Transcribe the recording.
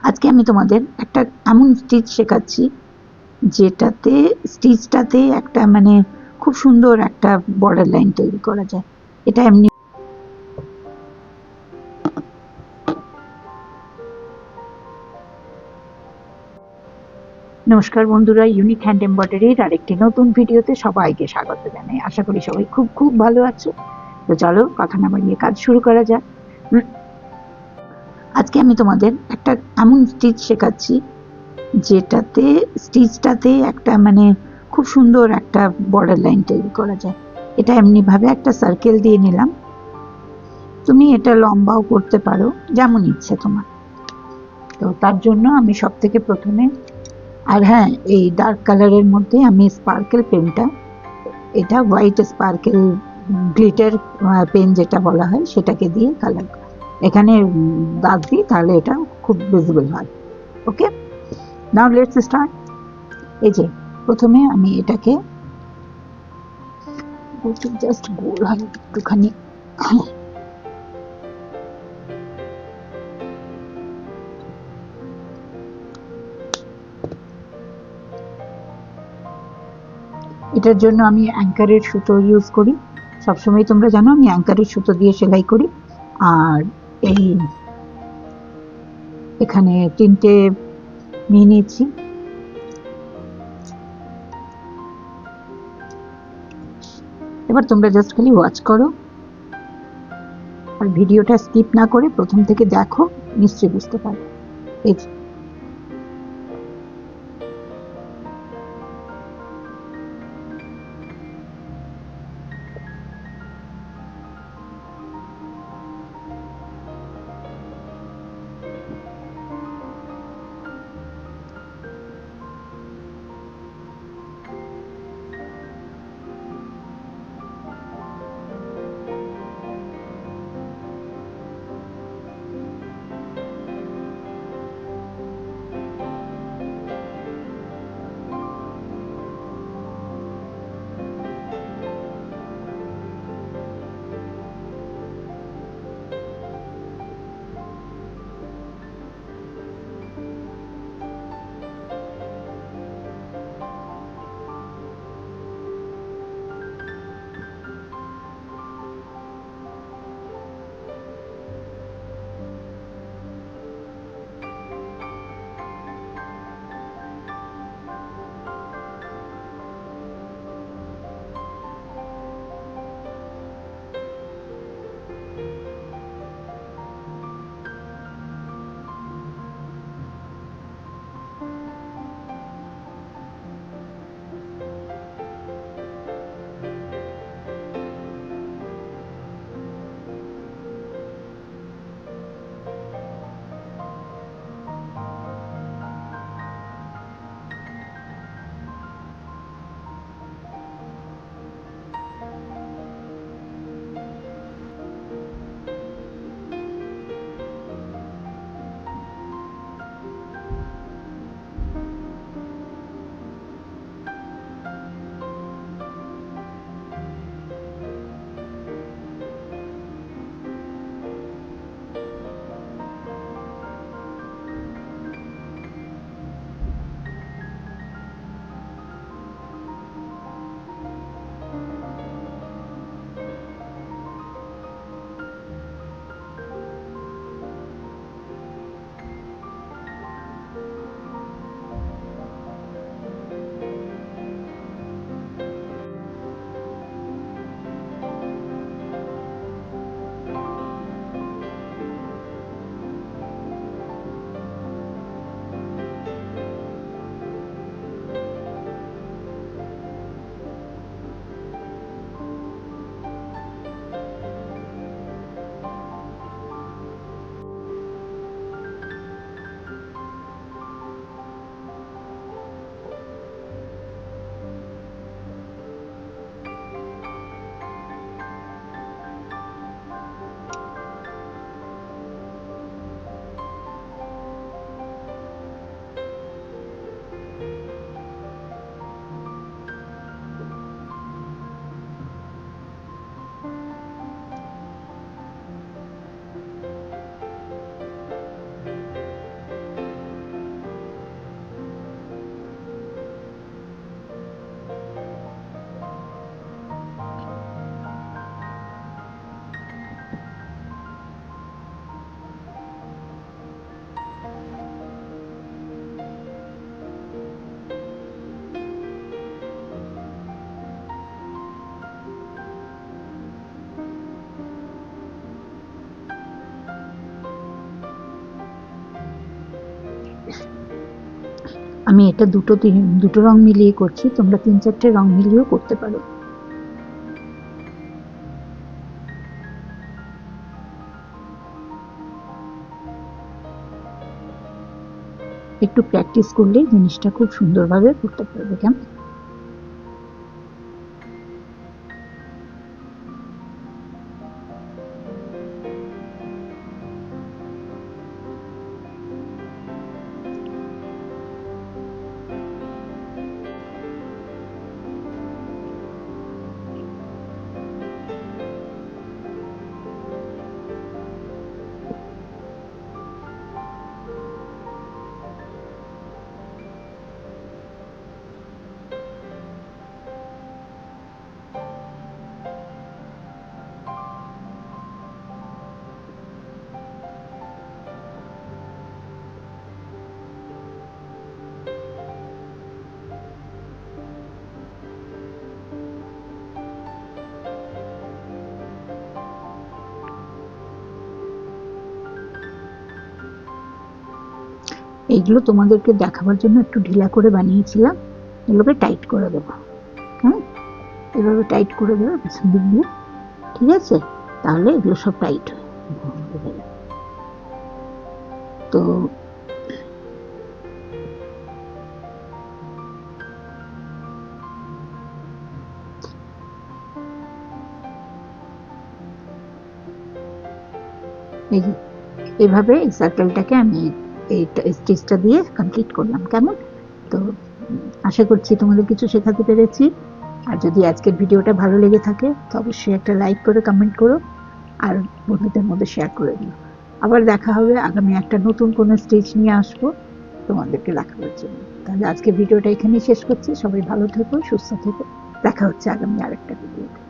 আজকে আমি তোমাদের একটা এমন স্টিচ শেখাচ্ছি যেটাতে স্টিচটাতে একটা খুব সুন্দর একটা বর্ডার লাইন তৈরি করা যায়। এটা এমনি। নমস্কার বন্ধুরা, ইউনিক হ্যান্ড এমব্রয়ডারির আরেকটি নতুন ভিডিওতে সবাইকে স্বাগত জানাই। আশা করি সবাই খুব খুব ভালো আছো। তো চলো কথা না বাড়িয়ে কাজ শুরু করা যাক। আজকে আমি তোমাদের একটা এমন স্টিচ শেখাচ্ছি যেটাতে স্টিচটাতে একটা খুব সুন্দর একটা বর্ডার লাইন তৈরি করা যায়। এটা এমনি ভাবে একটা সার্কেল দিয়ে নিলাম। তুমি এটা লম্বাও করতে পারো, যেমন ইচ্ছে তোমার। তো তার জন্য আমি সব থেকে প্রথমে, আর হ্যাঁ, এই ডার্ক কালারের মধ্যে আমি স্পার্কেল পেনটা, এটা হোয়াইট স্পার্কেল গ্লিটার পেন যেটা বলা হয়, সেটাকে দিয়ে কালার এখানে দাগ দিই, তাহলে এটা খুব ভিজিবল হয়। ওকে, নাও লেটস স্টার্ট। এই যে প্রথমে আমি এটাকে জাস্ট গোল হয় একটুখানি, এটার জন্য আমি অ্যাঙ্কারের সুতো ইউজ করি। সবসময় তোমরা জানো আমি অ্যাঙ্কারের সুতো দিয়ে সেলাই করি। আর এই এখানে তিনটে নিয়ে নিয়েছি। এবার তোমরা জাস্ট খালি ওয়াচ করো আর ভিডিওটা স্কিপ না করে প্রথম থেকে দেখো, নিশ্চয়ই বুঝতে পারবে। এই আমি এটা দুটো রং মিলিয়ে করছি, তোমরা 3-4টে রং মিলিয়েও করতে পারো। একটু প্র্যাকটিস করলেই জিনিসটা খুব সুন্দরভাবে করতে পারবে। কেমন? এইগুলো তোমাদেরকে দেখাবার জন্য একটু ঢিলা করে বানিয়েছিলাম, এগুলোকে টাইট করে দেবো। হ্যাঁ, এভাবে টাইট করে দেবে পেছন দিক দিয়ে, ঠিক আছে? তাহলে এগুলো সব টাইট হয়ে তো এই যে এভাবে এই সার্কেলটাকে আমি এই স্টিচটা দিয়ে কমপ্লিট করলাম। কেমন? তো আশা করছি তোমাদের কিছু শেখাতে পেরেছি। আর যদি আজকের ভিডিওটা ভালো লেগে থাকে তো অবশ্যই একটা লাইক করে কমেন্ট করো, আর বন্ধুদের মধ্যে শেয়ার করে দিও। আবার দেখা হবে আগামী একটা নতুন কোনো স্টিচ নিয়ে আসবো তোমাদেরকে দেখাবার জন্য। তাহলে আজকে ভিডিওটা এখানেই শেষ করছি। সবাই ভালো থেকো, সুস্থ থেকো। দেখা হচ্ছে আগামী আরেকটা ভিডিওতে।